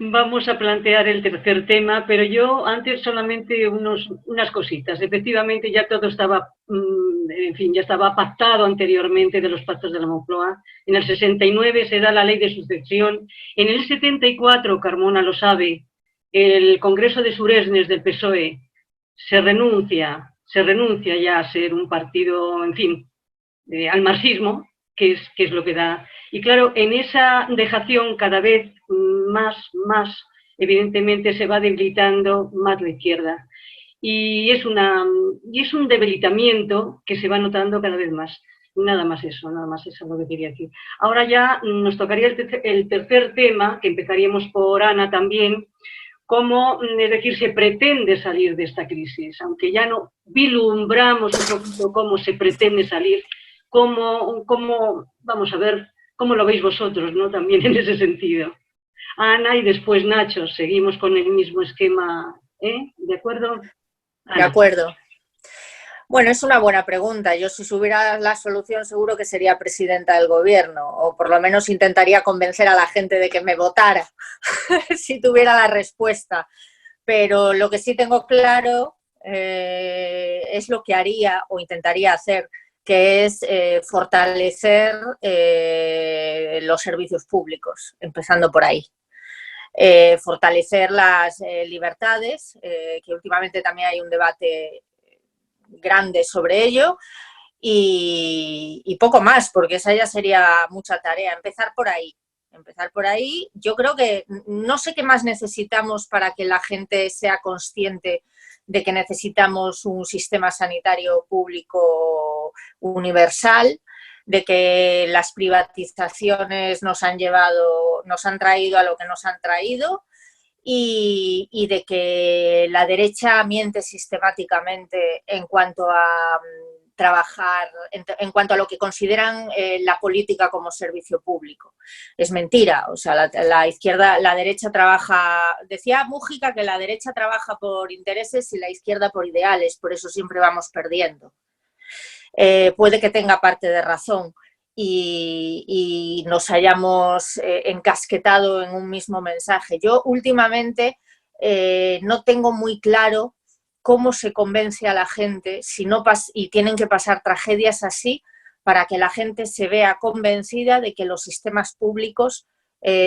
Vamos a plantear el tercer tema, pero yo antes solamente unas cositas. Efectivamente, ya todo estaba, en fin, ya estaba pactado anteriormente de los pactos de la Moncloa. En el 69 se da la ley de sucesión. En el 74, Carmona lo sabe, el Congreso de Suresnes del PSOE se renuncia ya a ser un partido, en fin, al marxismo, que es lo que da. Y claro, en esa dejación cada vez más, evidentemente se va debilitando más la izquierda. Y es un debilitamiento que se va notando cada vez más. Nada más eso es lo que quería decir. Ahora ya nos tocaría el tercer tema, que empezaríamos por Ana también, cómo, es decir, se pretende salir de esta crisis, aunque ya no vislumbramos un poquito cómo se pretende salir, vamos a ver, cómo lo veis vosotros, ¿no? También en ese sentido. Ana y después Nacho, seguimos con el mismo esquema, ¿eh? ¿De acuerdo? Ana. De acuerdo. Bueno, es una buena pregunta. Yo, si supiera la solución, seguro que sería presidenta del gobierno, o por lo menos intentaría convencer a la gente de que me votara si tuviera la respuesta. Pero lo que sí tengo claro es lo que haría o intentaría hacer, que es fortalecer los servicios públicos, empezando por ahí. Fortalecer las libertades, que últimamente también hay un debate grande sobre ello, y poco más, porque esa ya sería mucha tarea. Empezar por ahí. Yo creo que no sé qué más necesitamos para que la gente sea consciente de que necesitamos un sistema sanitario público universal, de que las privatizaciones nos han traído a lo que nos han traído, y de que la derecha miente sistemáticamente en cuanto a trabajar, en cuanto a lo que consideran la política como servicio público. Es mentira, o sea, la derecha trabaja, decía Mújica que la derecha trabaja por intereses y la izquierda por ideales, por eso siempre vamos perdiendo. Puede que tenga parte de razón, y nos hayamos encasquetado en un mismo mensaje. Yo últimamente no tengo muy claro cómo se convence a la gente y tienen que pasar tragedias así para que la gente se vea convencida de que los sistemas públicos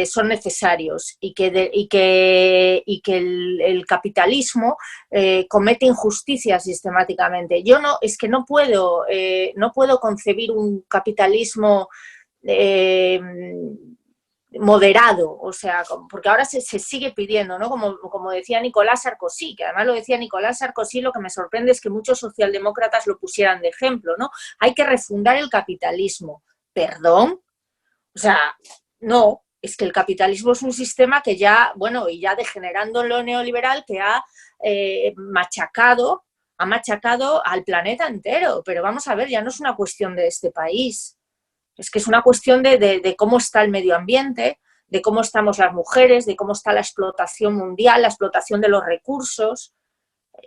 son necesarios y que el capitalismo comete injusticias sistemáticamente. Yo no puedo concebir un capitalismo moderado, o sea, porque ahora se sigue pidiendo, ¿no? Como decía Nicolás Sarkozy, que además lo decía Nicolás Sarkozy, lo que me sorprende es que muchos socialdemócratas lo pusieran de ejemplo, ¿no? Hay que refundar el capitalismo. ¿Perdón? O sea, no, es que el capitalismo es un sistema que ya, bueno, y ya degenerando en lo neoliberal, que ha machacado al planeta entero. Pero vamos a ver, ya no es una cuestión de este país, es que es una cuestión de cómo está el medio ambiente, de cómo estamos las mujeres, de cómo está la explotación mundial, la explotación de los recursos.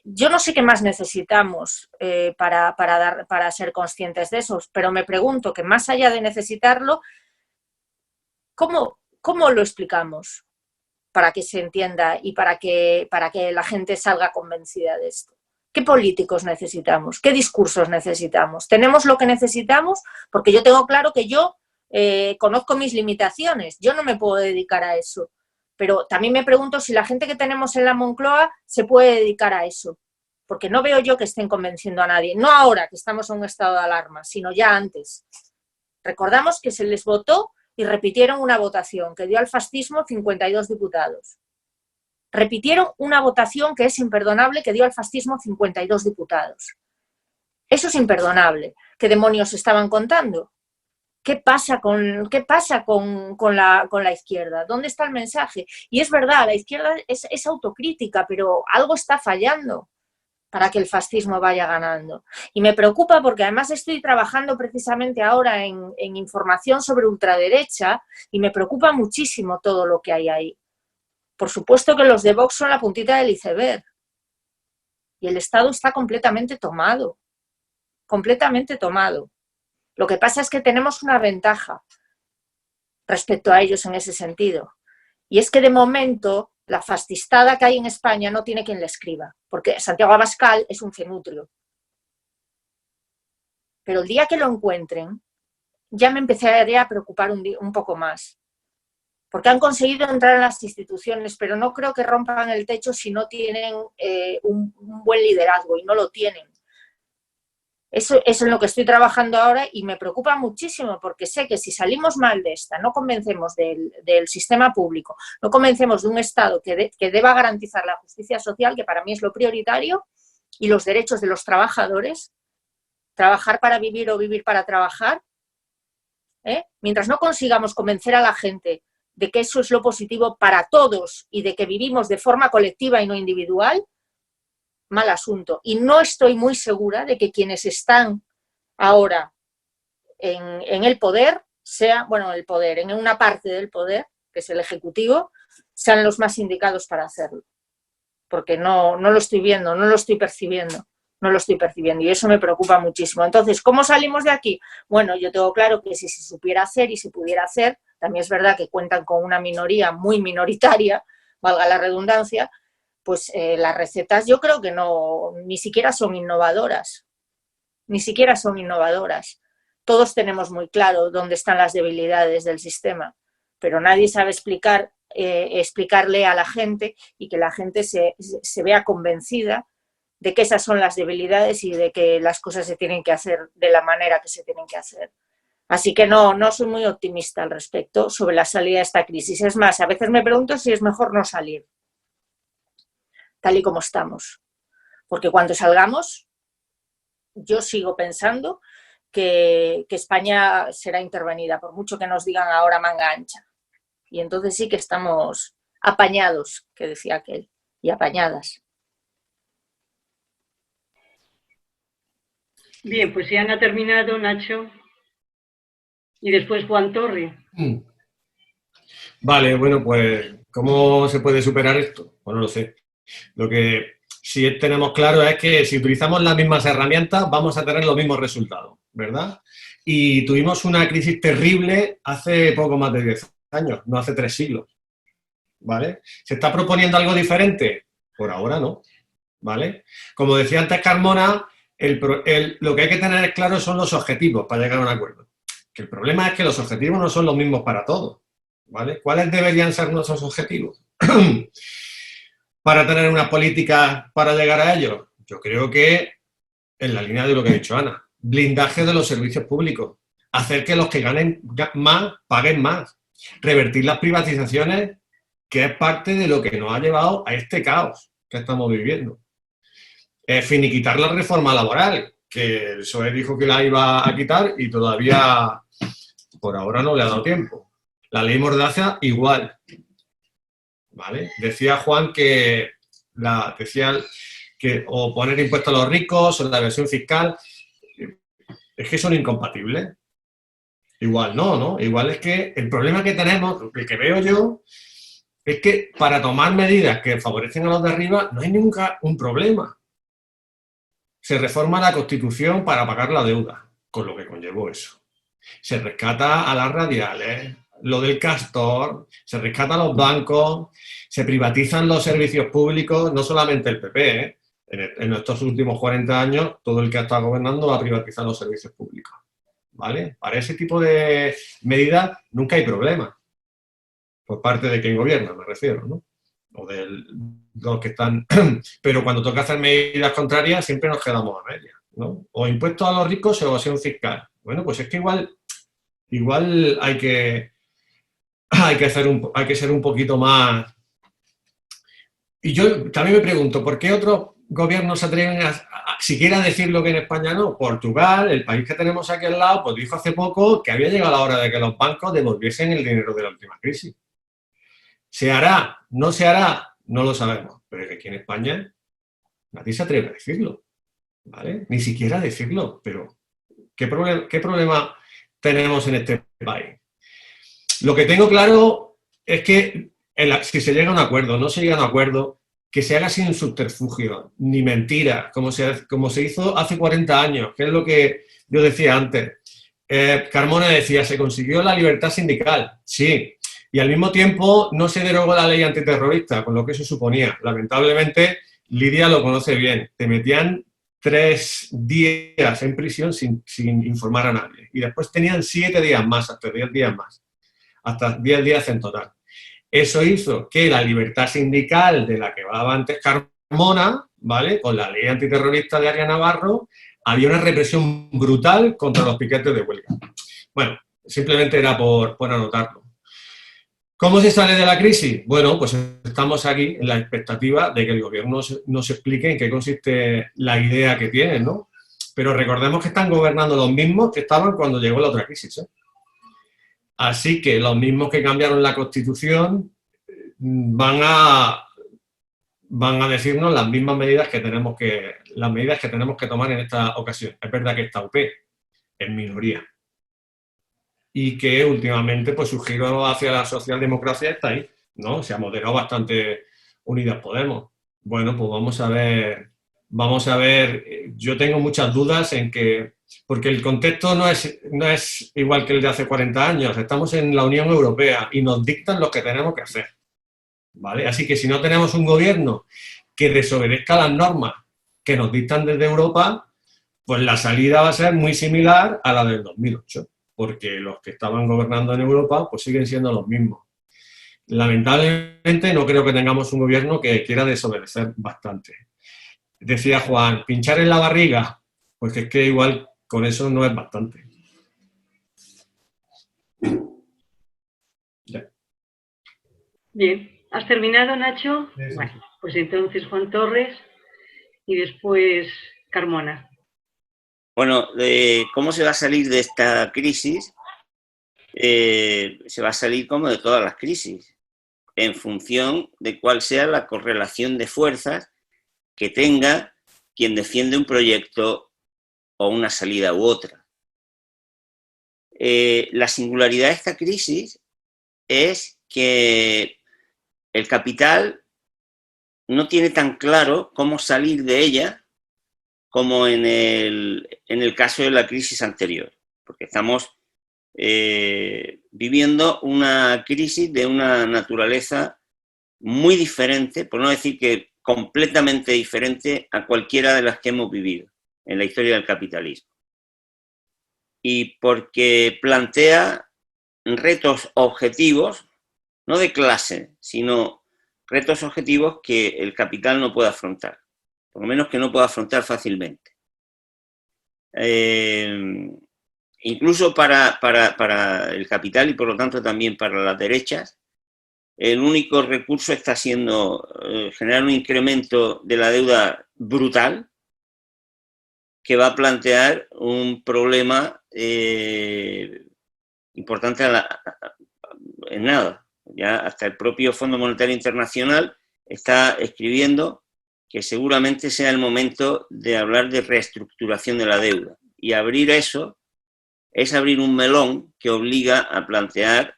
Yo no sé qué más necesitamos para ser conscientes de eso, pero me pregunto que más allá de necesitarlo, ¿cómo lo explicamos para que se entienda y para que la gente salga convencida de esto? ¿Qué políticos necesitamos? ¿Qué discursos necesitamos? ¿Tenemos lo que necesitamos? Porque yo tengo claro que yo conozco mis limitaciones, yo no me puedo dedicar a eso, pero también me pregunto si la gente que tenemos en la Moncloa se puede dedicar a eso, porque no veo yo que estén convenciendo a nadie, no ahora que estamos en un estado de alarma, sino ya antes. Recordamos que se les votó y repitieron una votación que dio al fascismo 52 diputados. Repitieron una votación que es imperdonable, que dio al fascismo 52 diputados. Eso es imperdonable. ¿Qué demonios estaban contando? ¿Qué pasa con la izquierda? ¿Dónde está el mensaje? Y es verdad, la izquierda es autocrítica, pero algo está fallando para que el fascismo vaya ganando. Y me preocupa porque además estoy trabajando precisamente ahora en información sobre ultraderecha y me preocupa muchísimo todo lo que hay ahí. Por supuesto que los de Vox son la puntita del iceberg y el Estado está completamente tomado. Lo que pasa es que tenemos una ventaja respecto a ellos en ese sentido, Y es que de momento la fascistada que hay en España no tiene quien le escriba, porque Santiago Abascal es un cenutrio. Pero el día que lo encuentren, ya me empezaré a preocupar un poco más. Porque han conseguido entrar en las instituciones, pero no creo que rompan el techo si no tienen un buen liderazgo, y no lo tienen. Eso es en lo que estoy trabajando ahora y me preocupa muchísimo, porque sé que si salimos mal de esta, no convencemos del sistema público, no convencemos de un Estado que deba garantizar la justicia social, que para mí es lo prioritario, y los derechos de los trabajadores, trabajar para vivir o vivir para trabajar, mientras no consigamos convencer a la gente de que eso es lo positivo para todos y de que vivimos de forma colectiva y no individual, mal asunto. Y no estoy muy segura de que quienes están ahora en el poder, en una parte del poder, que es el Ejecutivo, sean los más indicados para hacerlo. Porque no lo estoy viendo, no lo estoy percibiendo. Y eso me preocupa muchísimo. Entonces, ¿cómo salimos de aquí? Bueno, yo tengo claro que si se supiera hacer y se pudiera hacer, también es verdad que cuentan con una minoría muy minoritaria, valga la redundancia, pues las recetas yo creo que ni siquiera son innovadoras. Todos tenemos muy claro dónde están las debilidades del sistema, pero nadie sabe explicarle a la gente y que la gente se vea convencida de que esas son las debilidades y de que las cosas se tienen que hacer de la manera que se tienen que hacer. Así que no soy muy optimista al respecto sobre la salida de esta crisis. Es más, a veces me pregunto si es mejor no salir, tal y como estamos. Porque cuando salgamos, yo sigo pensando que España será intervenida, por mucho que nos digan ahora manga ancha. Y entonces sí que estamos apañados, que decía aquel, y apañadas. Bien, pues ya han terminado, Nacho. Y después Juan Torre. Vale, bueno, pues, ¿cómo se puede superar esto? Pues no lo sé. Lo que sí tenemos claro es que si utilizamos las mismas herramientas vamos a tener los mismos resultados, ¿verdad? Y tuvimos una crisis terrible hace poco más de 10 años, no hace 3 siglos, ¿vale? ¿Se está proponiendo algo diferente? Por ahora no, ¿vale? Como decía antes Carmona, lo que hay que tener claro son los objetivos para llegar a un acuerdo. Que el problema es que los objetivos no son los mismos para todos, ¿vale? ¿Cuáles deberían ser nuestros objetivos para tener una política para llegar a ellos? Yo creo que, en la línea de lo que ha dicho Ana, blindaje de los servicios públicos, hacer que los que ganen más paguen más, revertir las privatizaciones, que es parte de lo que nos ha llevado a este caos que estamos viviendo. Finiquitar la reforma laboral, que el PSOE dijo que la iba a quitar y todavía por ahora no le ha dado tiempo. La ley Mordaza igual, ¿vale? Decía Juan que o poner impuestos a los ricos o la evasión fiscal, es que son incompatibles. Igual no. Igual es que el problema que tenemos, el que veo yo, es que para tomar medidas que favorecen a los de arriba no hay nunca un problema. Se reforma la Constitución para pagar la deuda, con lo que conllevó eso. Se rescata a las radiales, lo del Castor, se rescata a los bancos, se privatizan los servicios públicos, no solamente el PP, ¿eh? En estos últimos 40 años, todo el que ha estado gobernando va a privatizar los servicios públicos, ¿vale? Para ese tipo de medidas nunca hay problema, por parte de quien gobierna, me refiero, ¿no? O de los que están... Pero cuando toca hacer medidas contrarias siempre nos quedamos a medias, ¿no? O impuestos a los ricos o evasión fiscal. Bueno, pues es que igual hay que ser un poquito más... Y yo también me pregunto, ¿por qué otros gobiernos se atreven a siquiera decir lo que en España no? Portugal, el país que tenemos aquí al lado, pues dijo hace poco que había llegado la hora de que los bancos devolviesen el dinero de la última crisis. ¿Se hará? ¿No se hará? No lo sabemos. Pero es que aquí en España nadie se atreve a decirlo, ¿vale? Ni siquiera a decirlo. Pero ¿qué problema tenemos en este país? Lo que tengo claro es que si se llega a un acuerdo, no se llega a un acuerdo, que se haga sin subterfugio, ni mentira, como se hizo hace 40 años, que es lo que yo decía antes. Carmona decía, se consiguió la libertad sindical. Sí, Y al mismo tiempo no se derogó la ley antiterrorista, con lo que eso suponía. Lamentablemente, Lidia lo conoce bien. Te metían 3 días en prisión sin informar a nadie. Y después tenían 7 días más, hasta 10 días más. Hasta 10 días en total. Eso hizo que la libertad sindical de la que hablaba antes Carmona, ¿vale? Con la ley antiterrorista de Aria Navarro, había una represión brutal contra los piquetes de huelga. Bueno, simplemente era por anotarlo. ¿Cómo se sale de la crisis? Bueno, pues estamos aquí en la expectativa de que el gobierno nos explique en qué consiste la idea que tienen, ¿no? Pero recordemos que están gobernando los mismos que estaban cuando llegó la otra crisis, ¿eh? Así que los mismos que cambiaron la Constitución van a decirnos las mismas medidas que tenemos que tomar en esta ocasión. Es verdad que esta UP es minoría y que últimamente pues su giro hacia la socialdemocracia está ahí, ¿no? Se ha moderado bastante Unidas Podemos. Bueno, pues vamos a ver. Yo tengo muchas dudas en que, porque el contexto no es igual que el de hace 40 años. Estamos en la Unión Europea y nos dictan lo que tenemos que hacer, ¿vale? Así que si no tenemos un gobierno que desobedezca las normas que nos dictan desde Europa, pues la salida va a ser muy similar a la del 2008, porque los que estaban gobernando en Europa pues siguen siendo los mismos. Lamentablemente no creo que tengamos un gobierno que quiera desobedecer bastante. Decía Juan, pinchar en la barriga, pues es que igual con eso no es bastante. Ya. Bien. ¿Has terminado, Nacho? Sí. Bueno, pues entonces Juan Torres y después Carmona. Bueno, ¿cómo se va a salir de esta crisis? Se va a salir como de todas las crisis, en función de cuál sea la correlación de fuerzas que tenga quien defiende un proyecto o una salida u otra. La singularidad de esta crisis es que el capital no tiene tan claro cómo salir de ella como en el caso de la crisis anterior, porque estamos viviendo una crisis de una naturaleza muy diferente, por no decir que completamente diferente a cualquiera de las que hemos vivido en la historia del capitalismo. Y porque plantea retos objetivos, no de clase, sino retos objetivos que el capital no puede afrontar, por lo menos que no puede afrontar fácilmente. Incluso para el capital y por lo tanto también para las derechas, el único recurso está siendo generar un incremento de la deuda brutal que va a plantear un problema importante en nada. Ya hasta el propio Fondo Monetario Internacional está escribiendo que seguramente sea el momento de hablar de reestructuración de la deuda. Y abrir eso es abrir un melón que obliga a plantear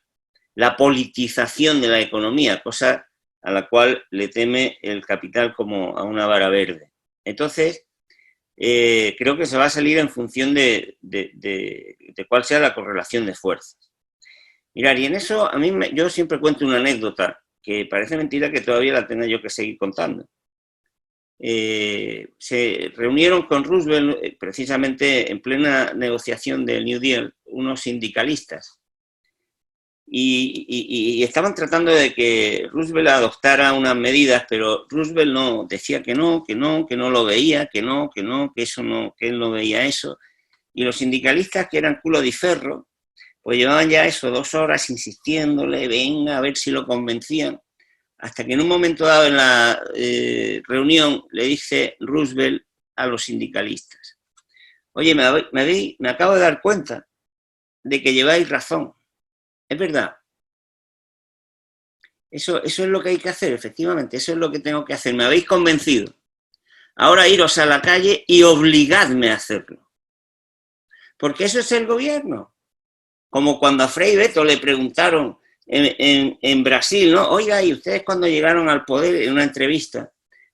la politización de la economía, cosa a la cual le teme el capital como a una vara verde. Entonces, creo que se va a salir en función de cuál sea la correlación de fuerzas. Mirad, y en eso yo siempre cuento una anécdota, que parece mentira que todavía la tenga yo que seguir contando. Se reunieron con Roosevelt, precisamente en plena negociación del New Deal, unos sindicalistas. Y estaban tratando de que Roosevelt adoptara unas medidas, pero Roosevelt no, decía que no lo veía, que eso no, que él no veía eso. Y los sindicalistas, que eran culo de ferro, pues llevaban ya eso 2 horas insistiéndole, venga, a ver si lo convencían. Hasta que en un momento dado en la reunión le dice Roosevelt a los sindicalistas: oye, me acabo de dar cuenta de que lleváis razón. Es verdad. Eso es lo que hay que hacer, efectivamente. Eso es lo que tengo que hacer. Me habéis convencido. Ahora iros a la calle y obligadme a hacerlo. Porque eso es el gobierno. Como cuando a Frei Beto le preguntaron en Brasil, ¿no? Oiga, ¿y ustedes cuando llegaron al poder, en una entrevista,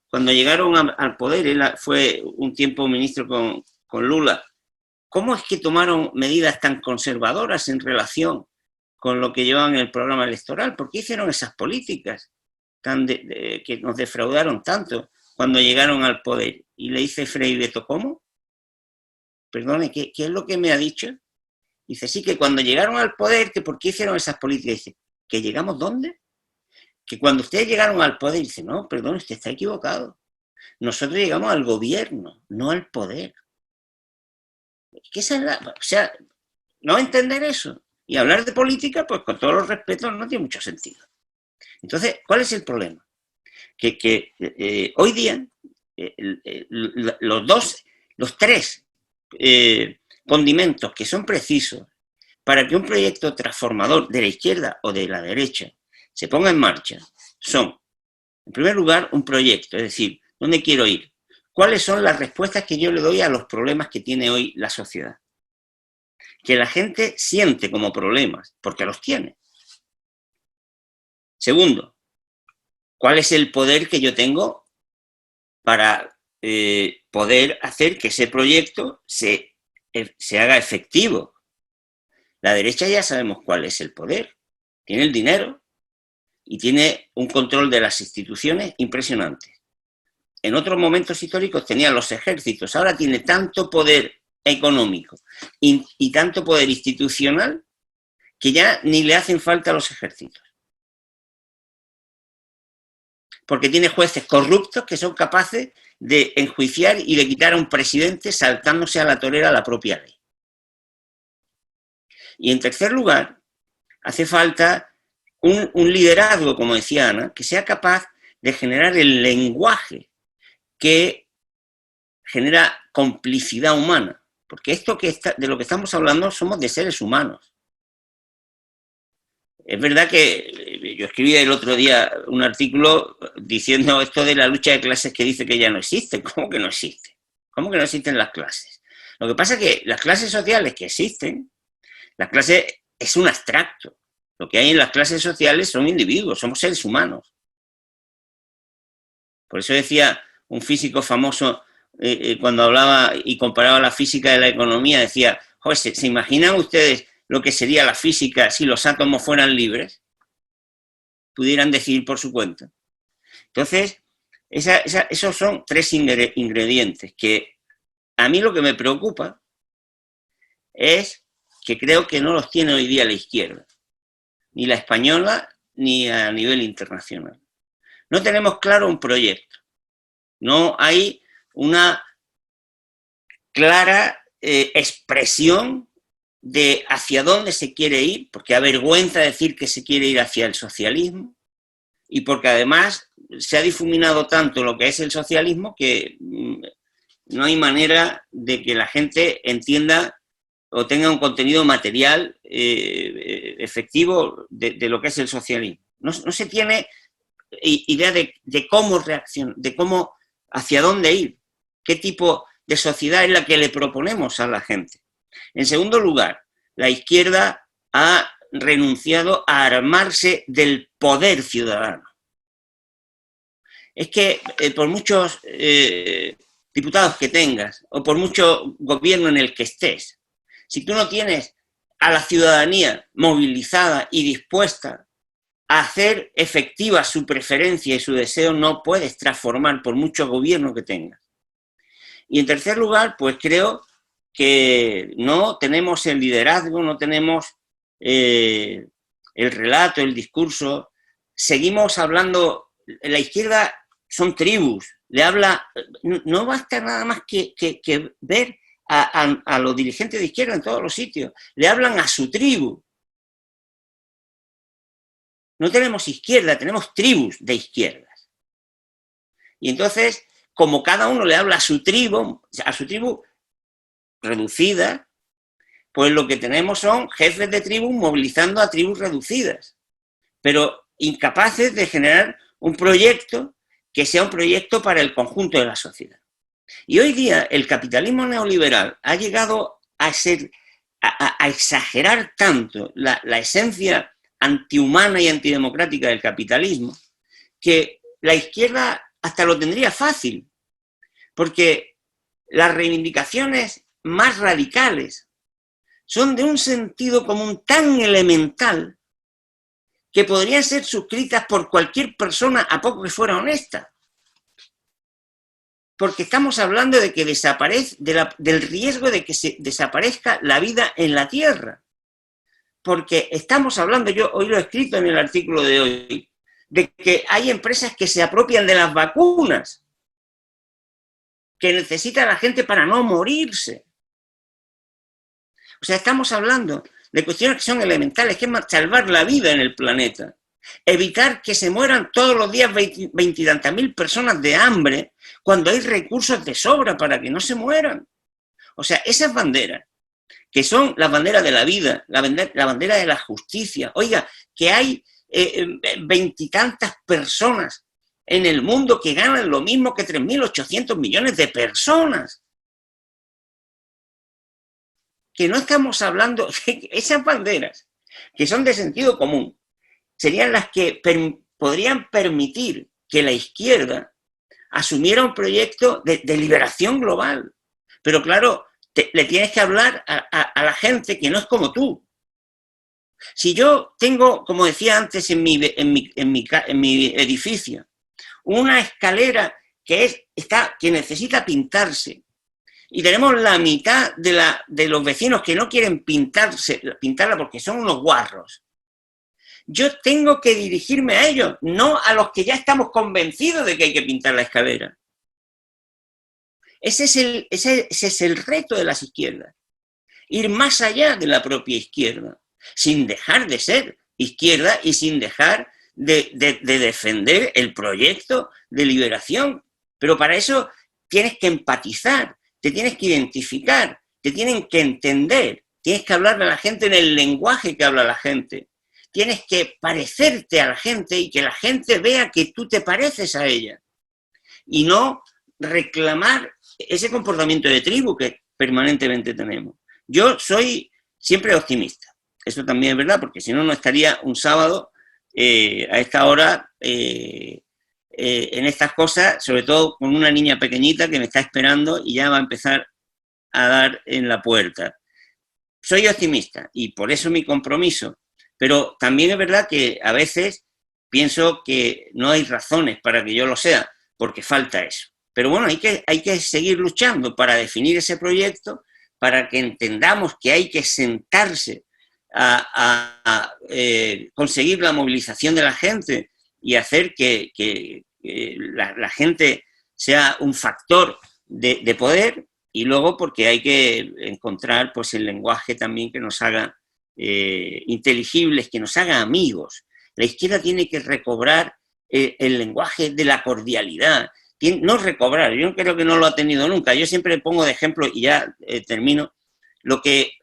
cuando llegaron al poder, él fue un tiempo ministro con Lula, ¿cómo es que tomaron medidas tan conservadoras en relación con lo que llevaban en el programa electoral. ¿Por qué hicieron esas políticas que nos defraudaron tanto cuando llegaron al poder? Y le dice Frei Beto, ¿cómo? Perdone, ¿qué es lo que me ha dicho? Dice, sí, que cuando llegaron al poder, que ¿por qué hicieron esas políticas? Dice, ¿que llegamos dónde? Que cuando ustedes llegaron al poder, dice, no, perdón, usted está equivocado. Nosotros llegamos al gobierno, no al poder. ¿Qué es o sea, no entender eso y hablar de política, pues con todos los respetos, no tiene mucho sentido. Entonces, ¿cuál es el problema? Que hoy día los tres condimentos que son precisos para que un proyecto transformador de la izquierda o de la derecha se ponga en marcha son, en primer lugar, un proyecto, es decir, ¿dónde quiero ir? ¿Cuáles son las respuestas que yo le doy a los problemas que tiene hoy la sociedad? Que la gente siente como problemas, porque los tiene. Segundo, ¿cuál es el poder que yo tengo para poder hacer que ese proyecto se haga efectivo? La derecha ya sabemos cuál es el poder. Tiene el dinero y tiene un control de las instituciones impresionante. En otros momentos históricos tenía los ejércitos, ahora tiene tanto poder económico y tanto poder institucional que ya ni le hacen falta los ejércitos. Porque tiene jueces corruptos que son capaces de enjuiciar y de quitar a un presidente saltándose a la torera la propia ley. Y en tercer lugar, hace falta un liderazgo, como decía Ana, que sea capaz de generar el lenguaje que genera complicidad humana. Porque esto de lo que estamos hablando somos de seres humanos. Es verdad que yo escribí el otro día un artículo diciendo esto de la lucha de clases que dice que ya no existe. ¿Cómo que no existe? ¿Cómo que no existen las clases? Lo que pasa es que las clases sociales que existen, la clase es un abstracto. Lo que hay en las clases sociales son individuos, somos seres humanos. Por eso decía un físico famoso, cuando hablaba y comparaba la física de la economía, decía, joder, ¿se imaginan ustedes lo que sería la física si los átomos fueran libres? Pudieran decidir por su cuenta. Entonces, esos son tres ingredientes que a mí lo que me preocupa es que creo que no los tiene hoy día la izquierda, ni la española, ni a nivel internacional. No tenemos claro un proyecto. No hay una clara expresión de hacia dónde se quiere ir, porque avergüenza decir que se quiere ir hacia el socialismo y porque además se ha difuminado tanto lo que es el socialismo que no hay manera de que la gente entienda o tenga un contenido material efectivo de lo que es el socialismo. No se tiene idea de cómo reaccionar, de cómo, hacia dónde ir, qué tipo de sociedad es la que le proponemos a la gente. En segundo lugar, la izquierda ha renunciado a armarse del poder ciudadano. Es que por muchos diputados que tengas o por mucho gobierno en el que estés, si tú no tienes a la ciudadanía movilizada y dispuesta a hacer efectiva su preferencia y su deseo, no puedes transformar por mucho gobierno que tengas. Y en tercer lugar, pues creo que no tenemos el liderazgo, no tenemos el relato, el discurso. Seguimos hablando, la izquierda son tribus, le habla, no basta nada más que ver a los dirigentes de izquierda en todos los sitios, le hablan a su tribu. No tenemos izquierda, tenemos tribus de izquierdas. Y entonces, como cada uno le habla a su tribu reducida, pues lo que tenemos son jefes de tribus movilizando a tribus reducidas, pero incapaces de generar un proyecto que sea un proyecto para el conjunto de la sociedad. Y hoy día el capitalismo neoliberal ha llegado a exagerar tanto la esencia antihumana y antidemocrática del capitalismo, que la izquierda hasta lo tendría fácil, porque las reivindicaciones más radicales son de un sentido común tan elemental que podrían ser suscritas por cualquier persona a poco que fuera honesta. Porque estamos hablando de que del riesgo de que se desaparezca la vida en la Tierra. Porque estamos hablando, yo hoy lo he escrito en el artículo de hoy, de que hay empresas que se apropian de las vacunas que necesita la gente para no morirse. O sea, estamos hablando de cuestiones que son elementales, que es salvar la vida en el planeta, evitar que se mueran todos los días 20 y tantas mil personas de hambre cuando hay recursos de sobra para que no se mueran. O sea, esas banderas, que son las banderas de la vida, la bandera de la justicia. Oiga, que hay 20 y tantas personas en el mundo que ganan lo mismo que 3.800 millones de personas. Que no estamos hablando, esas banderas que son de sentido común, serían las que podrían permitir que la izquierda asumiera un proyecto de liberación global. Pero claro, le tienes que hablar a la gente que no es como tú. Si yo tengo, como decía antes en mi edificio, una escalera que necesita pintarse, y tenemos la mitad de los vecinos que no quieren pintarla porque son unos guarros, yo tengo que dirigirme a ellos, no a los que ya estamos convencidos de que hay que pintar la escalera. Ese es el reto de las izquierdas. Ir más allá de la propia izquierda, sin dejar de ser izquierda y sin dejar de defender el proyecto de liberación. Pero para eso tienes que empatizar, te tienes que identificar, te tienen que entender, tienes que hablarle a la gente en el lenguaje que habla la gente. Tienes que parecerte a la gente y que la gente vea que tú te pareces a ella. Y no reclamar ese comportamiento de tribu que permanentemente tenemos. Yo soy siempre optimista. Eso también es verdad, porque si no, no estaría un sábado a esta hora en estas cosas, sobre todo con una niña pequeñita que me está esperando y ya va a empezar a dar en la puerta. Soy optimista y por eso mi compromiso. Pero también es verdad que a veces pienso que no hay razones para que yo lo sea, porque falta eso. Pero bueno, hay que seguir luchando para definir ese proyecto, para que entendamos que hay que sentarse a conseguir la movilización de la gente y hacer que la gente sea un factor de poder, y luego porque hay que encontrar pues, el lenguaje también que nos haga inteligibles, que nos haga amigos. La izquierda tiene que recobrar el lenguaje de la cordialidad. No recobrar, yo creo que no lo ha tenido nunca. Yo siempre pongo de ejemplo, y ya termino, lo que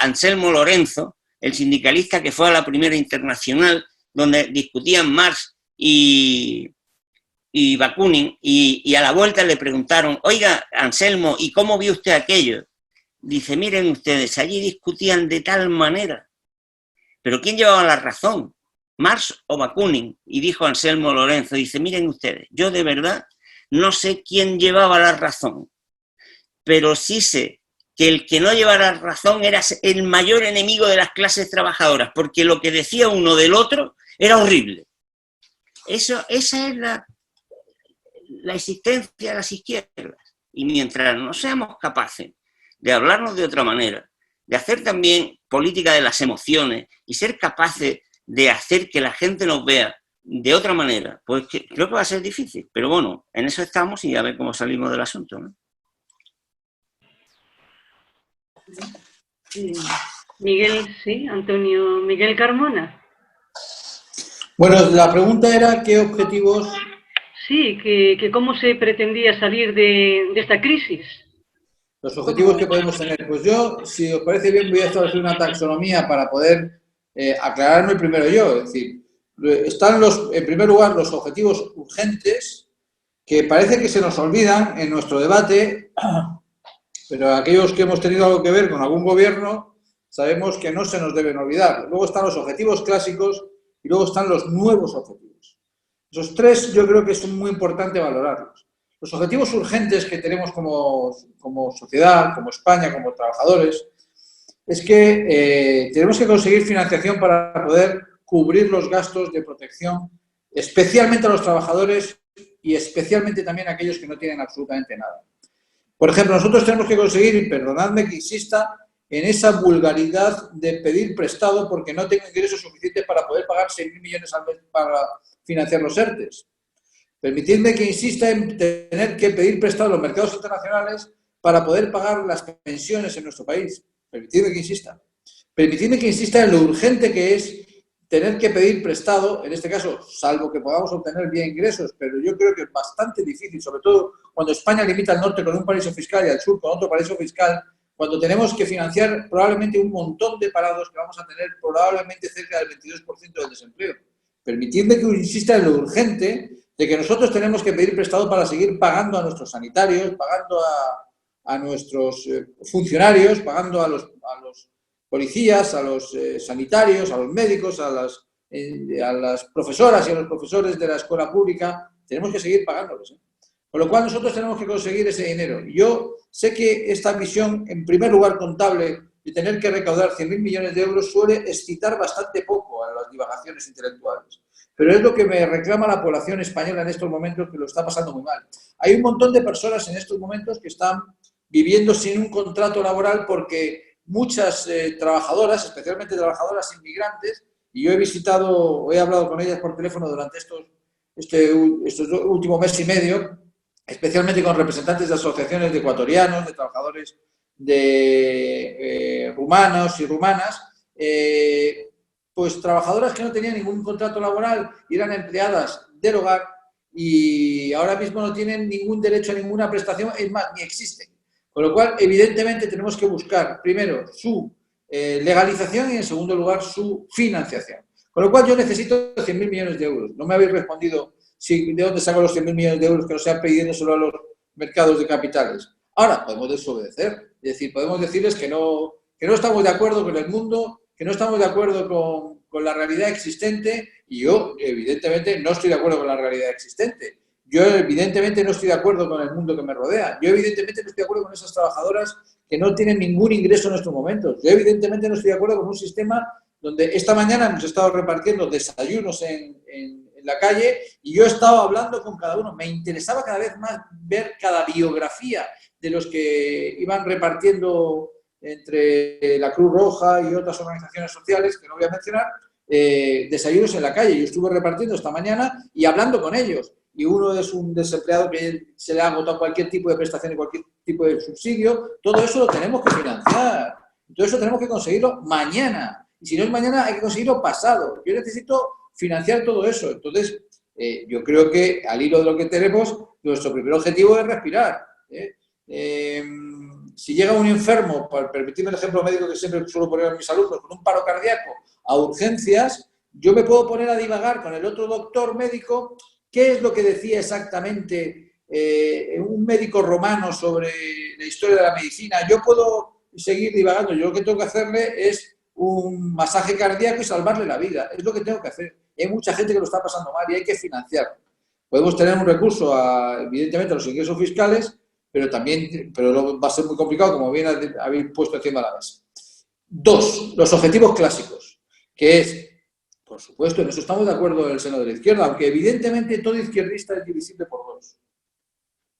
Anselmo Lorenzo, el sindicalista que fue a la primera internacional, donde discutían Marx y Bakunin, y a la vuelta le preguntaron, oiga, Anselmo, ¿y cómo vio usted aquello? Dice, miren ustedes, allí discutían de tal manera. ¿Pero quién llevaba la razón? ¿Marx o Bakunin? Y dijo Anselmo Lorenzo, dice, miren ustedes, yo de verdad no sé quién llevaba la razón, pero sí sé que el que no llevara razón era el mayor enemigo de las clases trabajadoras, porque lo que decía uno del otro era horrible. Esa es la existencia de las izquierdas. Y mientras no seamos capaces de hablarnos de otra manera, de hacer también política de las emociones y ser capaces de hacer que la gente nos vea de otra manera, pues creo que va a ser difícil. Pero bueno, en eso estamos y a ver cómo salimos del asunto, ¿no? Miguel, sí, Antonio Miguel Carmona. Bueno, la pregunta era qué objetivos... Sí, que cómo se pretendía salir de esta crisis. Los objetivos que podemos tener. Pues yo, si os parece bien, voy a establecer una taxonomía para poder aclararme primero yo. Es decir, están en primer lugar, los objetivos urgentes, que parece que se nos olvidan en nuestro debate, pero aquellos que hemos tenido algo que ver con algún gobierno, sabemos que no se nos deben olvidar. Luego están los objetivos clásicos y luego están los nuevos objetivos. Esos tres yo creo que es muy importante valorarlos. Los objetivos urgentes que tenemos como sociedad, como España, como trabajadores, es que tenemos que conseguir financiación para poder cubrir los gastos de protección, especialmente a los trabajadores y especialmente también a aquellos que no tienen absolutamente nada. Por ejemplo, nosotros tenemos que conseguir, y perdonadme que insista, en esa vulgaridad de pedir prestado porque no tengo ingresos suficientes para poder pagar 6.000 millones al mes para financiar los ERTEs. Permitidme que insista en tener que pedir prestado a los mercados internacionales para poder pagar las pensiones en nuestro país. Permitidme que insista. Permitidme que insista en lo urgente que es tener que pedir prestado, en este caso, salvo que podamos obtener bien ingresos, pero yo creo que es bastante difícil, sobre todo cuando España limita al norte con un paraíso fiscal y al sur con otro paraíso fiscal, cuando tenemos que financiar probablemente un montón de parados que vamos a tener probablemente cerca del 22% del desempleo. Permitidme que insista en lo urgente de que nosotros tenemos que pedir prestado para seguir pagando a nuestros sanitarios, pagando a nuestros funcionarios, pagando a los policías, a los sanitarios, a los médicos, a las profesoras y a los profesores de la escuela pública. Tenemos que seguir pagándolos, ¿eh? Con lo cual nosotros tenemos que conseguir ese dinero. Yo sé que esta visión, en primer lugar contable, de tener que recaudar 100.000 millones de euros suele excitar bastante poco a las divagaciones intelectuales. Pero es lo que me reclama la población española en estos momentos, que lo está pasando muy mal. Hay un montón de personas en estos momentos que están viviendo sin un contrato laboral porque muchas trabajadoras, especialmente trabajadoras inmigrantes, y yo he hablado con ellas por teléfono durante este último mes y medio, especialmente con representantes de asociaciones de ecuatorianos, de trabajadores de rumanos y rumanas, pues trabajadoras que no tenían ningún contrato laboral y eran empleadas del hogar y ahora mismo no tienen ningún derecho a ninguna prestación, es más, ni existen. Con lo cual, evidentemente, tenemos que buscar, primero, su legalización y, en segundo lugar, su financiación. Con lo cual, yo necesito 100.000 millones de euros. No me habéis respondido de dónde saco los 100.000 millones de euros que no sean pidiéndoselo a los mercados de capitales. Ahora, podemos desobedecer. Es decir, podemos decirles que no estamos de acuerdo con el mundo, que no estamos de acuerdo con la realidad existente y yo, evidentemente, no estoy de acuerdo con la realidad existente. Yo, evidentemente, no estoy de acuerdo con el mundo que me rodea. Yo, evidentemente, no estoy de acuerdo con esas trabajadoras que no tienen ningún ingreso en estos momentos. Yo, evidentemente, no estoy de acuerdo con un sistema donde esta mañana hemos estado repartiendo desayunos en la calle y yo he estado hablando con cada uno. Me interesaba cada vez más ver cada biografía de los que iban repartiendo entre la Cruz Roja y otras organizaciones sociales, que no voy a mencionar, desayunos en la calle. Yo estuve repartiendo esta mañana y hablando con ellos. Y uno es un desempleado que se le ha agotado cualquier tipo de prestación y cualquier tipo de subsidio. Todo eso lo tenemos que financiar. Todo eso tenemos que conseguirlo mañana. Y si no es mañana, hay que conseguirlo pasado. Yo necesito financiar todo eso. Entonces, yo creo que al hilo de lo que tenemos, nuestro primer objetivo es respirar. Si llega un enfermo, por permitirme el ejemplo médico que siempre suelo poner a mis alumnos, con un paro cardíaco a urgencias, yo me puedo poner a divagar con el otro doctor médico qué es lo que decía exactamente un médico romano sobre la historia de la medicina. Yo puedo seguir divagando. Yo lo que tengo que hacerle es un masaje cardíaco y salvarle la vida. Es lo que tengo que hacer. Hay mucha gente que lo está pasando mal y hay que financiarlo. Podemos tener un recurso, evidentemente, a los ingresos fiscales, pero va a ser muy complicado, como bien habéis puesto encima de la mesa. 2, los objetivos clásicos, que es, por supuesto, en eso estamos de acuerdo en el seno de la izquierda, aunque evidentemente todo izquierdista es divisible por 2.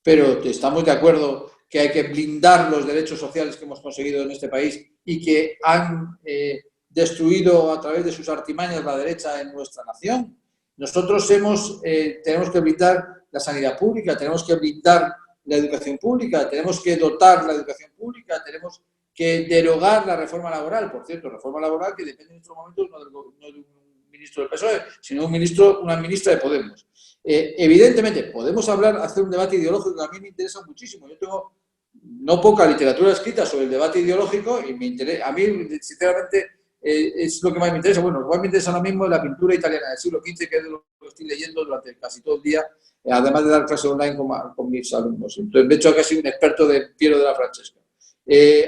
Pero estamos de acuerdo que hay que blindar los derechos sociales que hemos conseguido en este país y que han destruido a través de sus artimañas la derecha en nuestra nación. Nosotros tenemos que blindar la sanidad pública, tenemos que blindar la educación pública, tenemos que dotar la educación pública, tenemos que derogar la reforma laboral. Por cierto, reforma laboral que depende en estos momentos no de un ministro del PSOE, sino de una ministra de Podemos. Evidentemente, podemos hacer un debate ideológico que a mí me interesa muchísimo. Yo tengo no poca literatura escrita sobre el debate ideológico y a mí, sinceramente, es lo que más me interesa. Bueno, lo que más me interesa ahora mismo es la pintura italiana del siglo XV, que es lo que estoy leyendo durante casi todo el día, además de dar clases online con mis alumnos. Entonces, de hecho, casi un experto de Piero della Francesca.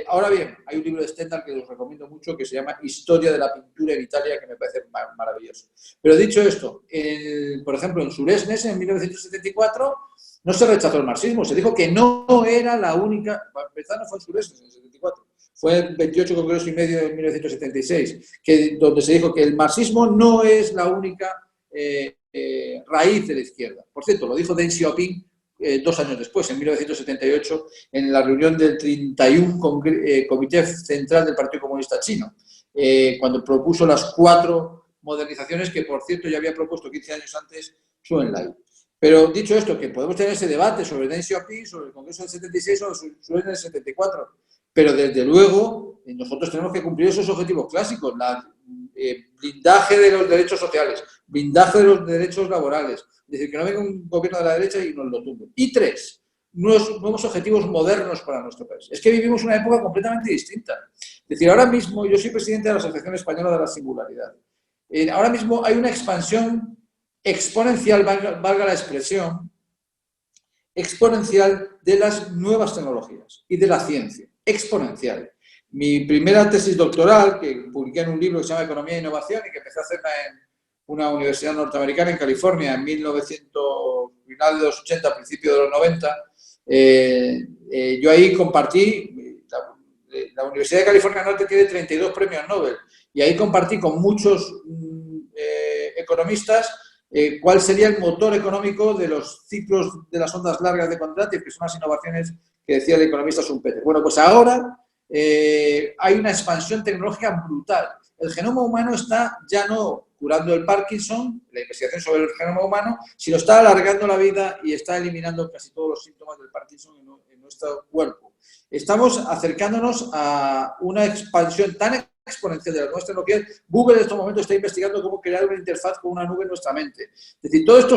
Ahora bien, hay un libro de Stendhal que os recomiendo mucho que se llama Historia de la pintura en Italia, que me parece maravilloso. Pero dicho esto, por ejemplo, en Suresnes, en 1974, no se rechazó el marxismo, se dijo que no era la única, para empezar no fue en Suresnes en el 74, fue el 28 Congreso y medio de 1976, donde se dijo que el marxismo no es la única raíz de la izquierda. Por cierto, lo dijo Deng Xiaoping 2 años después, en 1978, en la reunión del 31 Comité Central del Partido Comunista Chino, cuando propuso las 4 modernizaciones que, por cierto, ya había propuesto 15 años antes Zhou Enlai. Pero dicho esto, que podemos tener ese debate sobre Deng Xiaoping, sobre el Congreso del 76 o sobre Zhou Enlai del 74, pero desde luego nosotros tenemos que cumplir esos objetivos clásicos, blindaje de los derechos sociales, blindaje de los derechos laborales, es decir, que no venga un gobierno de la derecha y nos lo tumbe. Y 3, nuevos objetivos modernos para nuestro país. Es que vivimos una época completamente distinta. Es decir, ahora mismo yo soy presidente de la Asociación Española de la Singularidad. Ahora mismo hay una expansión exponencial, valga la expresión, exponencial de las nuevas tecnologías y de la ciencia. Exponencial. Mi primera tesis doctoral, que publiqué en un libro que se llama Economía e Innovación y que empecé a hacerla en una universidad norteamericana en California en 1900, final de los 80, principio de los 90, yo ahí compartí, la Universidad de California Norte tiene 32 premios Nobel, y ahí compartí con muchos economistas cuál sería el motor económico de los ciclos de las ondas largas de Kondratiev, que son las innovaciones que decía el economista Schumpeter. Bueno, pues ahora hay una expansión tecnológica brutal. El genoma humano está ya no curando el Parkinson, la investigación sobre el genoma humano, sino está alargando la vida y está eliminando casi todos los síntomas del Parkinson en nuestro cuerpo. Estamos acercándonos a una expansión tan exponencial de las nuevas tecnologías. Google en estos momentos está investigando cómo crear una interfaz con una nube en nuestra mente. Es decir, todo esto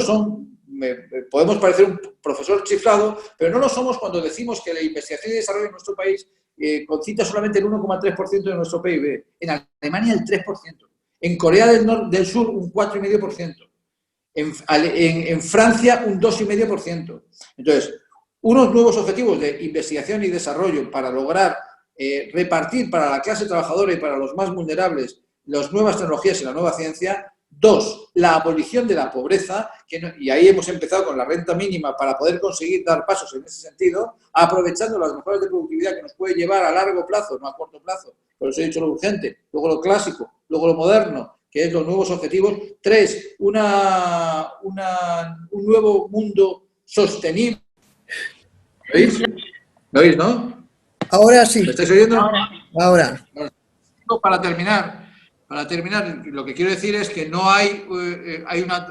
podemos parecer un profesor chiflado, pero no lo somos cuando decimos que la investigación y desarrollo en nuestro país concita solamente el 1,3% de nuestro PIB. En Alemania el 3%. En Corea del Sur un 4,5%. En Francia un 2,5%. Entonces, unos nuevos objetivos de investigación y desarrollo para lograr repartir para la clase trabajadora y para los más vulnerables las nuevas tecnologías y la nueva ciencia. 2, la abolición de la pobreza, y ahí hemos empezado con la renta mínima para poder conseguir dar pasos en ese sentido, aprovechando las mejoras de productividad que nos puede llevar a largo plazo, no a corto plazo. Por eso he dicho lo urgente, luego lo clásico, luego lo moderno, que es los nuevos objetivos. 3, un nuevo mundo sostenible. ¿Lo oís? ¿Lo oís, no? Ahora sí. ¿Me estáis oyendo? Ahora. Para terminar, lo que quiero decir es que no hay una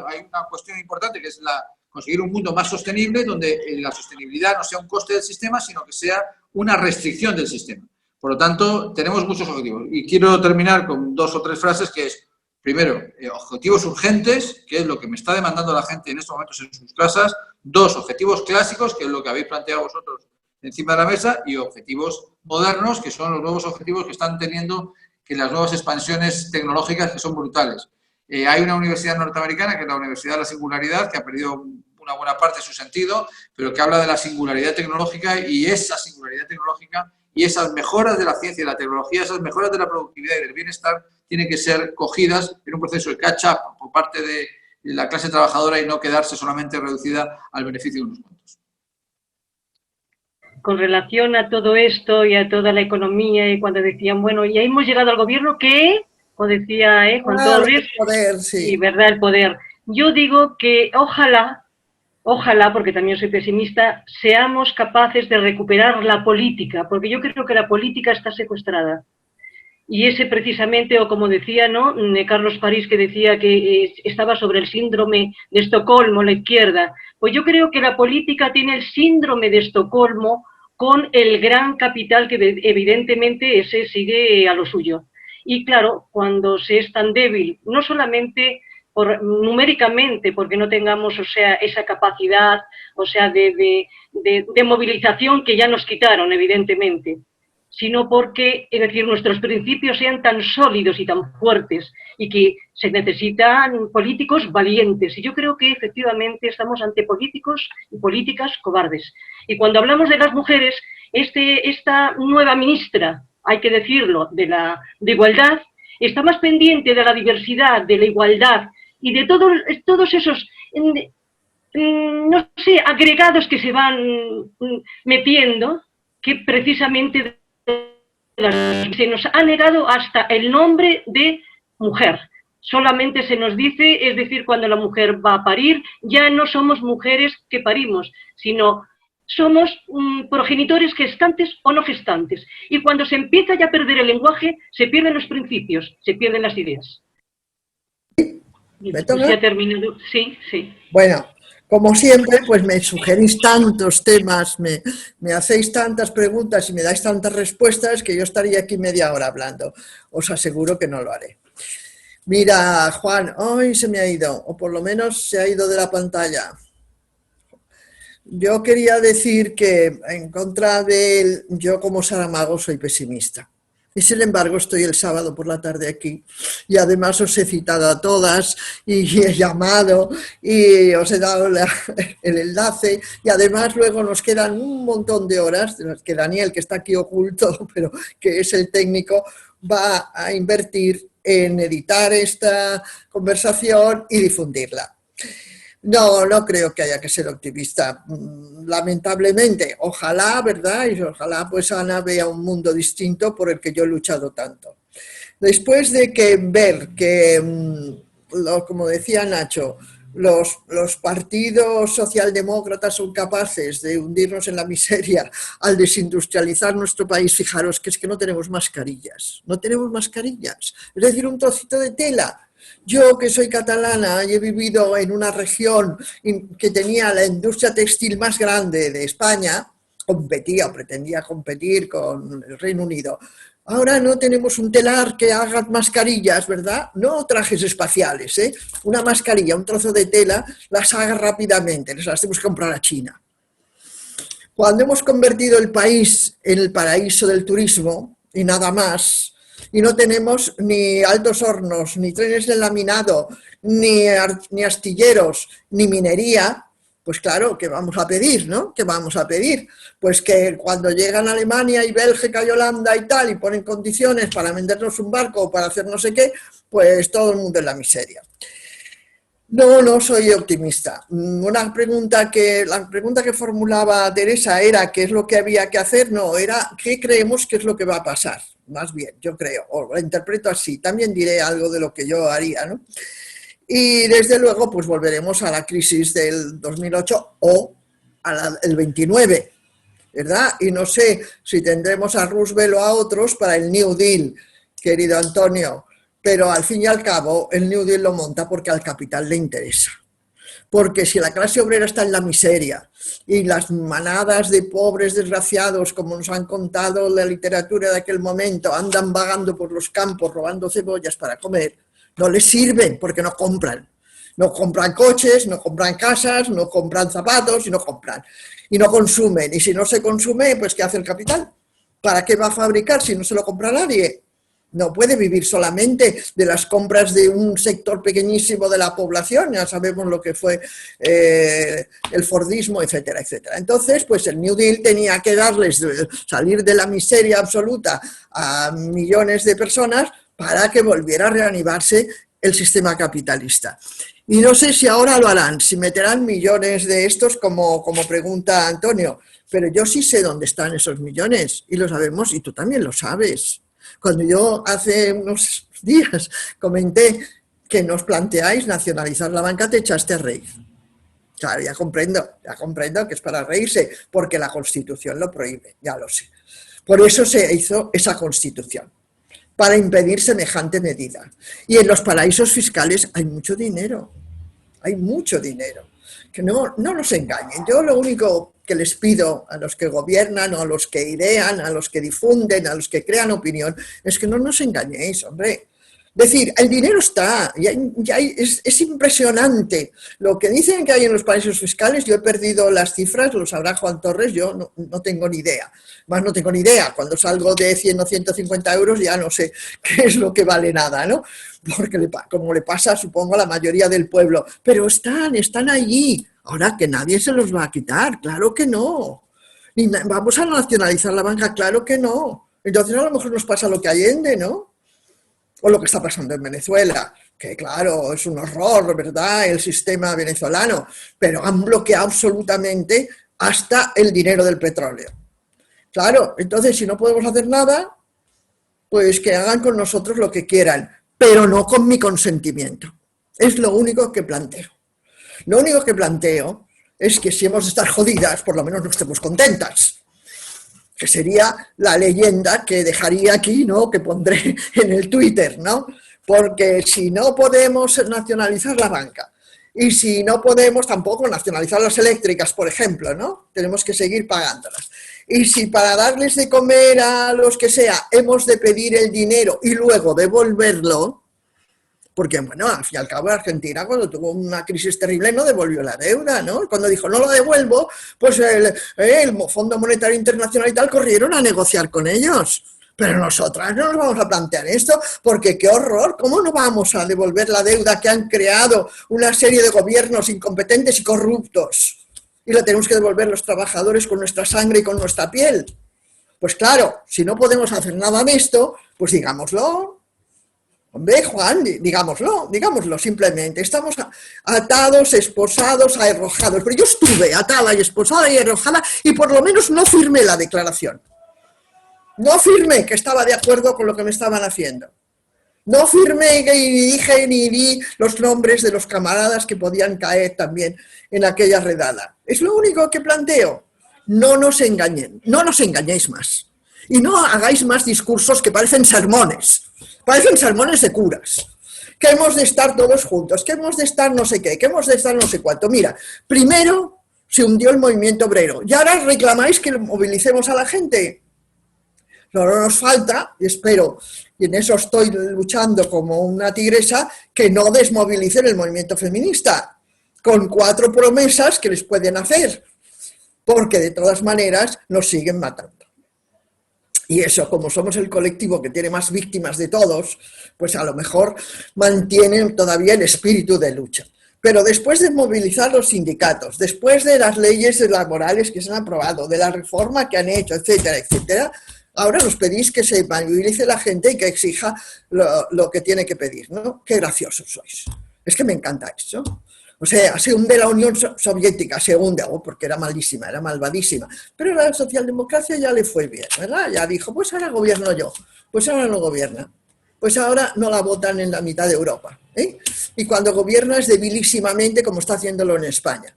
cuestión importante, que es conseguir un mundo más sostenible, donde la sostenibilidad no sea un coste del sistema, sino que sea una restricción del sistema. Por lo tanto, tenemos muchos objetivos. Y quiero terminar con 2 o 3 frases, que es, primero, objetivos urgentes, que es lo que me está demandando la gente en estos momentos en sus casas. 2, objetivos clásicos, que es lo que habéis planteado vosotros encima de la mesa, y objetivos modernos, que son los nuevos objetivos que están teniendo que las nuevas expansiones tecnológicas, que son brutales. Hay una universidad norteamericana, que es la Universidad de la Singularidad, que ha perdido una buena parte de su sentido, pero que habla de la singularidad tecnológica, y esa singularidad tecnológica y esas mejoras de la ciencia y la tecnología, esas mejoras de la productividad y del bienestar, tienen que ser cogidas en un proceso de catch-up por parte de la clase trabajadora y no quedarse solamente reducida al beneficio de unos cuantos. Con relación a todo esto y a toda la economía, y cuando decían, bueno, ya hemos llegado al gobierno, ¿qué? O decía Juan Torres, El poder, sí. y verdad, el poder. Yo digo que ojalá, porque también soy pesimista, seamos capaces de recuperar la política, porque yo creo que la política está secuestrada. Y ese precisamente, o como decía, ¿no?, Carlos París, que decía que estaba sobre el síndrome de Estocolmo, la izquierda. Pues yo creo que la política tiene el síndrome de Estocolmo con el gran capital que evidentemente ese sigue a lo suyo. Y claro, cuando se es tan débil, no solamente numéricamente, porque no tengamos, o sea, esa capacidad, o sea, de movilización que ya nos quitaron, evidentemente, sino porque, es decir, nuestros principios sean tan sólidos y tan fuertes, y que se necesitan políticos valientes. Y yo creo que efectivamente estamos ante políticos y políticas cobardes. Y cuando hablamos de las mujeres, esta nueva ministra, hay que decirlo, de igualdad, está más pendiente de la diversidad, de la igualdad y de todos esos, no sé, agregados que se van metiendo, que precisamente se nos ha negado hasta el nombre de mujer. Solamente se nos dice, es decir, cuando la mujer va a parir, ya no somos mujeres que parimos, sino somos progenitores gestantes o no gestantes. Y cuando se empieza ya a perder el lenguaje, se pierden los principios, se pierden las ideas. ¿Me toca? ¿Se ha terminado? Sí, sí. Bueno, como siempre, pues me sugerís tantos temas, me hacéis tantas preguntas y me dais tantas respuestas que yo estaría aquí media hora hablando. Os aseguro que no lo haré. Mira, Juan, hoy se me ha ido, o por lo menos se ha ido de la pantalla. Yo quería decir que en contra de él, yo como Saramago soy pesimista. Y sin embargo estoy el sábado por la tarde aquí y además os he citado a todas y he llamado y os he dado el enlace y además luego nos quedan un montón de horas de las que Daniel, que está aquí oculto, pero que es el técnico, va a invertir en editar esta conversación y difundirla. No, no creo que haya que ser optimista, lamentablemente. Ojalá, ¿verdad? Y ojalá pues Ana vea un mundo distinto por el que yo he luchado tanto. Después de que ver que, como decía Nacho, los partidos socialdemócratas son capaces de hundirnos en la miseria al desindustrializar nuestro país, fijaros que es que no tenemos mascarillas, no tenemos mascarillas, es decir, un trocito de tela. Yo, que soy catalana y he vivido en una región que tenía la industria textil más grande de España, competía o pretendía competir con el Reino Unido. Ahora no tenemos un telar que haga mascarillas, ¿verdad? No trajes espaciales, ¿eh? Una mascarilla, un trozo de tela, las haga rápidamente, las tenemos que comprar a China. Cuando hemos convertido el país en el paraíso del turismo y nada más, y no tenemos ni altos hornos, ni trenes de laminado, ni astilleros, ni minería, pues claro, ¿qué vamos a pedir, no? ¿Qué vamos a pedir? Pues que cuando llegan a Alemania y Bélgica y Holanda y tal, y ponen condiciones para vendernos un barco o para hacer no sé qué, pues todo el mundo en la miseria. No, no soy optimista. La pregunta que formulaba Teresa era ¿qué es lo que había que hacer? No, era ¿qué creemos que es lo que va a pasar? Más bien, yo creo, o lo interpreto así. También diré algo de lo que yo haría, ¿no? Y desde luego, pues volveremos a la crisis del 2008 o el 29, ¿verdad? Y no sé si tendremos a Roosevelt o a otros para el New Deal, querido Antonio. Pero al fin y al cabo el New Deal lo monta porque al capital le interesa. Porque si la clase obrera está en la miseria y las manadas de pobres desgraciados, como nos han contado la literatura de aquel momento, andan vagando por los campos robando cebollas para comer, no les sirven porque no compran. No compran coches, no compran casas, no compran zapatos y no compran. Y no consumen. Y si no se consume, pues ¿qué hace el capital? ¿Para qué va a fabricar si no se lo compra nadie? No puede vivir solamente de las compras de un sector pequeñísimo de la población, ya sabemos lo que fue el fordismo, etcétera, etcétera. Entonces, pues el New Deal tenía que salir de la miseria absoluta a millones de personas para que volviera a reanimarse el sistema capitalista. Y no sé si ahora lo harán, si meterán millones de estos, como pregunta Antonio, pero yo sí sé dónde están esos millones, y lo sabemos, y tú también lo sabes. Cuando yo hace unos días comenté que nos planteáis nacionalizar la banca, te echaste a reír. Claro, ya comprendo que es para reírse, porque la Constitución lo prohíbe, ya lo sé. Por eso se hizo esa Constitución, para impedir semejante medida. Y en los paraísos fiscales hay mucho dinero, que no nos engañen. Yo lo único que les pido a los que gobiernan, o a los que idean, a los que difunden, a los que crean opinión, es que no nos engañéis, hombre. Es decir, el dinero está, es impresionante. Lo que dicen que hay en los paraísos fiscales, yo he perdido las cifras, lo sabrá Juan Torres, yo no tengo ni idea. Más no tengo ni idea, cuando salgo de 100 o 150 euros ya no sé qué es lo que vale nada, ¿no? Porque como le pasa, supongo, a la mayoría del pueblo. Pero están allí. Ahora, que nadie se los va a quitar, claro que no. Ni vamos a nacionalizar la banca, claro que no. Entonces a lo mejor nos pasa lo que Allende, ¿no? O lo que está pasando en Venezuela, que claro, es un horror, ¿verdad?, el sistema venezolano, pero han bloqueado absolutamente hasta el dinero del petróleo. Claro, entonces si no podemos hacer nada, pues que hagan con nosotros lo que quieran, pero no con mi consentimiento. Es lo único que planteo. Lo único que planteo es que si hemos de estar jodidas, por lo menos no estemos contentas. Que sería la leyenda que dejaría aquí, ¿no? Que pondré en el Twitter, ¿no? Porque si no podemos nacionalizar la banca y si no podemos tampoco nacionalizar las eléctricas, por ejemplo, ¿no? Tenemos que seguir pagándolas. Y si para darles de comer a los que sea hemos de pedir el dinero y luego devolverlo, porque, bueno, al fin y al cabo Argentina cuando tuvo una crisis terrible no devolvió la deuda, ¿no? Cuando dijo no lo devuelvo, pues el Fondo Monetario Internacional y tal corrieron a negociar con ellos. Pero nosotras no nos vamos a plantear esto, porque qué horror, ¿cómo no vamos a devolver la deuda que han creado una serie de gobiernos incompetentes y corruptos? Y la tenemos que devolver los trabajadores con nuestra sangre y con nuestra piel. Pues claro, si no podemos hacer nada de esto, pues digámoslo. Hombre, Juan, digámoslo simplemente. Estamos atados, esposados, arrojados. Pero yo estuve atada y esposada y arrojada y por lo menos no firmé la declaración. No firmé que estaba de acuerdo con lo que me estaban haciendo. No firmé ni dije ni di los nombres de los camaradas que podían caer también en aquella redada. Es lo único que planteo. No nos engañen, no nos engañéis más. Y no hagáis más discursos que parecen sermones de curas. Que hemos de estar todos juntos, que hemos de estar no sé qué, que hemos de estar no sé cuánto. Mira, primero se hundió el movimiento obrero y ahora reclamáis que movilicemos a la gente. Solo nos falta, y espero, y en eso estoy luchando como una tigresa, que no desmovilicen el movimiento feminista, con 4 promesas que les pueden hacer, porque de todas maneras nos siguen matando. Y eso, como somos el colectivo que tiene más víctimas de todos, pues a lo mejor mantienen todavía el espíritu de lucha. Pero después de movilizar los sindicatos, después de las leyes laborales que se han aprobado, de la reforma que han hecho, etcétera, etcétera, ahora nos pedís que se movilice la gente y que exija lo que tiene que pedir, ¿no? Qué graciosos sois. Es que me encantáis, ¿no? O sea, se hunde la Unión Soviética, se hunde, porque era malísima, era malvadísima. Pero la socialdemocracia ya le fue bien, ¿verdad? Ya dijo, pues ahora gobierno yo, pues ahora no gobierna. Pues ahora no la votan en la mitad de Europa, ¿eh? Y cuando gobierna es debilísimamente como está haciéndolo en España.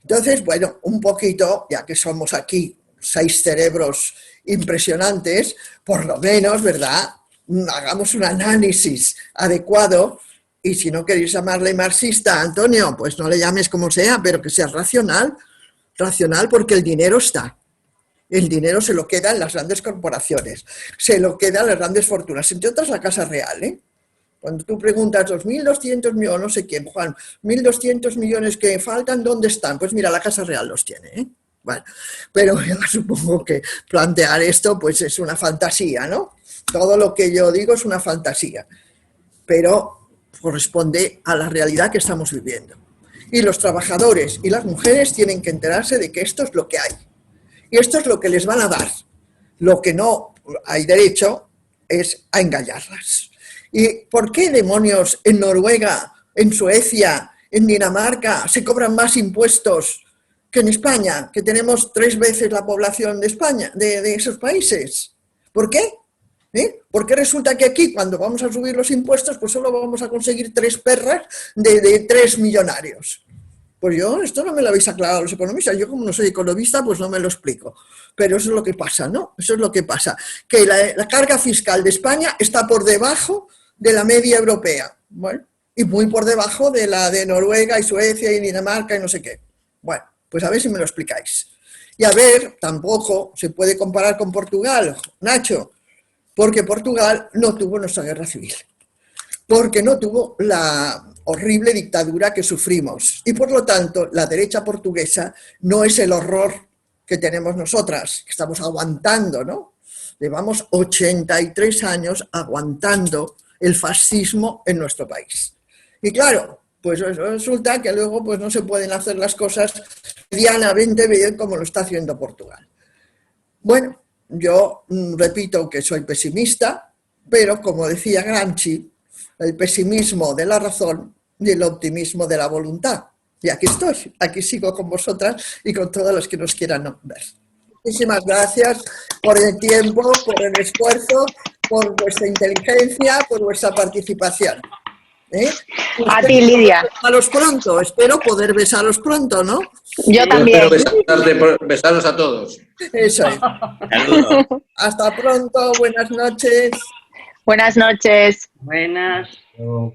Entonces, bueno, un poquito, ya que somos aquí 6 cerebros impresionantes, por lo menos, ¿verdad? Hagamos un análisis adecuado. Y si no queréis llamarle marxista, Antonio, pues no le llames como sea, pero que sea racional. Racional porque el dinero está. El dinero se lo queda en las grandes corporaciones, se lo queda en las grandes fortunas, entre otras la Casa Real, ¿eh? Cuando tú preguntas los 1.200 millones, no sé quién, Juan, 1.200 millones que faltan, ¿dónde están? Pues mira, la Casa Real los tiene, ¿eh? Bueno, pero yo supongo que plantear esto pues es una fantasía, ¿no? Todo lo que yo digo es una fantasía, pero corresponde a la realidad que estamos viviendo. Y los trabajadores y las mujeres tienen que enterarse de que esto es lo que hay. Y esto es lo que les van a dar. Lo que no hay derecho es a engañarlas. ¿Y por qué demonios en Noruega, en Suecia, en Dinamarca se cobran más impuestos que en España, que tenemos 3 veces la población de España, de esos países? ¿Por qué? Porque resulta que aquí, cuando vamos a subir los impuestos, pues solo vamos a conseguir 3 perras de 3 millonarios. Pues yo, esto no me lo habéis aclarado los economistas. Yo, como no soy economista, pues no me lo explico. Pero eso es lo que pasa, ¿no? Eso es lo que pasa. Que la carga fiscal de España está por debajo de la media europea. Bueno, y muy por debajo de la de Noruega y Suecia y Dinamarca y no sé qué. Bueno, pues a ver si me lo explicáis. Y a ver, tampoco se puede comparar con Portugal, Nacho, porque Portugal no tuvo nuestra guerra civil, porque no tuvo la horrible dictadura que sufrimos. Y por lo tanto, la derecha portuguesa no es el horror que tenemos nosotras, que estamos aguantando, ¿no? Llevamos 83 años aguantando el fascismo en nuestro país. Y claro, pues resulta que luego pues no se pueden hacer las cosas medianamente bien como lo está haciendo Portugal. Bueno, yo repito que soy pesimista, pero como decía Gramsci, el pesimismo de la razón y el optimismo de la voluntad. Y aquí estoy, aquí sigo con vosotras y con todos los que nos quieran ver. Muchísimas gracias por el tiempo, por el esfuerzo por vuestra inteligencia, por vuestra participación. A ti, Lidia. Besaros pronto, espero poder besaros pronto, ¿no? Yo también. Espero besaros a todos. Eso es. Saludos. Hasta pronto, buenas noches. Buenas noches. Buenas. Pero-